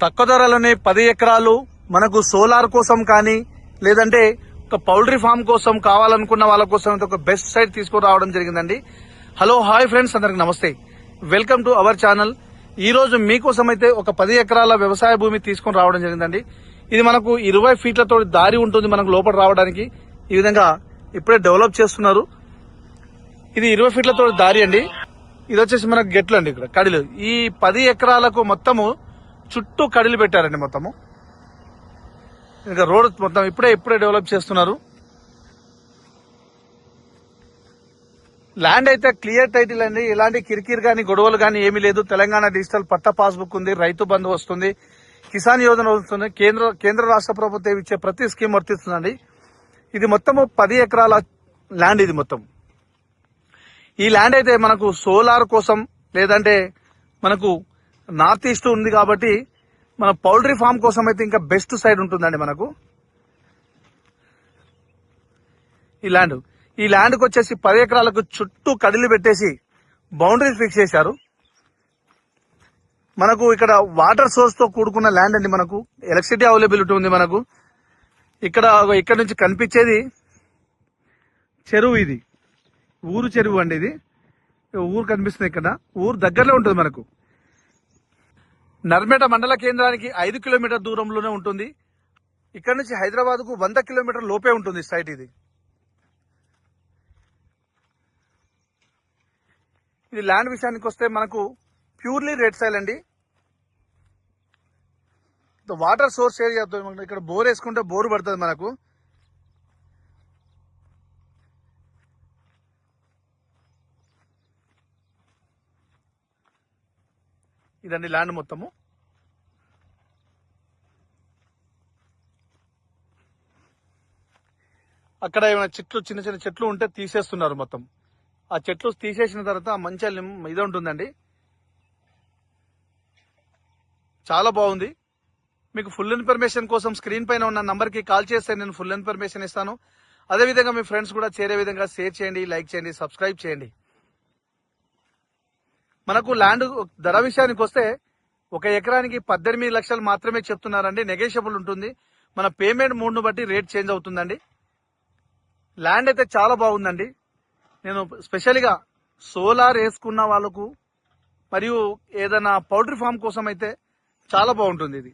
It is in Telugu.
తక్కువ ధరలోనే 10 ఎకరాలు మనకు సోలార్ కోసం కానీ లేదంటే ఒక పౌల్ట్రీ ఫామ్ కోసం కావాలనుకున్న వాళ్ళ కోసం ఒక బెస్ట్ సైట్ తీసుకుని రావడం జరిగిందండి. హలో హాయ్ ఫ్రెండ్స్, అందరికి నమస్తే. Welcome to our channel. ఈ రోజు మీకోసం అయితే ఒక 10 ఎకరాల వ్యవసాయ భూమి తీసుకుని రావడం జరిగిందండి. ఇది మనకు 20 ఫీట్లతో దారి ఉంటుంది మనకు లోపల రావడానికి. ఈ విధంగా ఇప్పుడే డెవలప్ చేస్తున్నారు. ఇది 20 ఫీట్లతో దారి అండి. ఇది వచ్చేసి మనకు గెట్లు అండి, ఇక్కడ కడిలు. ఈ 10 ఎకరాలకు మొత్తము చుట్టూ కడిలు పెట్టారండి. మొత్తము ఇంకా రోడ్ మొత్తం ఇప్పుడే డెవలప్ చేస్తున్నారు. ల్యాండ్ అయితే క్లియర్ టైటిల్ అండి. ఎలాంటి కిరికిరి గానీ గొడవలు గానీ ఏమీ లేదు. తెలంగాణ డిజిటల్ పట్టా పాస్బుక్ ఉంది, రైతు బంధు వస్తుంది, కిసాన్ యోజన వస్తుంది, కేంద్ర రాష్ట్ర ప్రభుత్వం ఇచ్చే ప్రతి స్కీమ్ వర్తిస్తుందండి. ఇది మొత్తము 10 ఎకరాల ల్యాండ్. ఇది మొత్తం ఈ ల్యాండ్ అయితే మనకు సోలార్ కోసం లేదంటే మనకు నార్త్ ఈస్ట్ ఉంది కాబట్టి మన పౌల్ట్రీ ఫామ్ కోసం అయితే ఇంకా బెస్ట్ సైడ్ ఉంటుందండి. మనకు ఈ ల్యాండ్కి వచ్చేసి 10 ఎకరాలకు చుట్టూ కడిలు పెట్టేసి బౌండరీస్ ఫిక్స్ చేశారు. మనకు ఇక్కడ వాటర్ సోర్స్ తో కూడుకున్న ల్యాండ్ అండి. మనకు ఎలక్ట్రిసిటీ అవైలబిలిటీ ఉంది. మనకు ఇక్కడ నుంచి కనిపించేది చెరువు. ఇది ఊరు చెరువు అండి. ఇది ఊరు కనిపిస్తుంది. ఇక్కడ ఊరు దగ్గరలో ఉంటుంది. మనకు నర్మేట మండల కేంద్రానికి 5 కిలోమీటర్ దూరంలోనే ఉంటుంది. ఇక్కడ నుంచి హైదరాబాద్ కు 100 కిలోమీటర్ లోపే ఉంటుంది సైట్. ఇది ల్యాండ్ విషయానికి వస్తే మనకు ప్యూర్లీ రెడ్ సాయిల్ అండి. Water source area. ఇక్కడ బోర్ వేసుకుంటే బోరు పడుతుంది మనకు. ఇదండి ల్యాండ్ మొత్తము. అక్కడ ఏమైనా చెట్లు, చిన్న చిన్న చెట్లు ఉంటే తీసేస్తున్నారు మొత్తం. ఆ చెట్లు తీసేసిన తర్వాత మంచిగా ఇది ఉంటుందండి. చాలా బాగుంది. మీకు ఫుల్ ఇన్ఫర్మేషన్ కోసం స్క్రీన్ పైన ఉన్న నంబర్ కి కాల్ చేస్తే నేను ఫుల్ ఇన్ఫర్మేషన్ ఇస్తాను. అదేవిధంగా మీ ఫ్రెండ్స్ కూడా చేరే విధంగా షేర్ చేయండి, లైక్ చేయండి, సబ్స్క్రైబ్ చేయండి. మనకు ల్యాండ్ ధర విషయానికి వస్తే 1 ఎకరానికి 18 లక్షలు మాత్రమే చెప్తున్నారండి. నెగోషియబుల్ ఉంటుంది. మన పేమెంట్ మోడ్ను బట్టి రేట్ చేంజ్ అవుతుందండి. ల్యాండ్ అయితే చాలా బాగుందండి. నేను స్పెషల్గా సోలార్ వేసుకున్న వాళ్ళకు మరియు ఏదైనా పౌల్ట్రీ ఫామ్ కోసం అయితే చాలా బాగుంటుంది ఇది.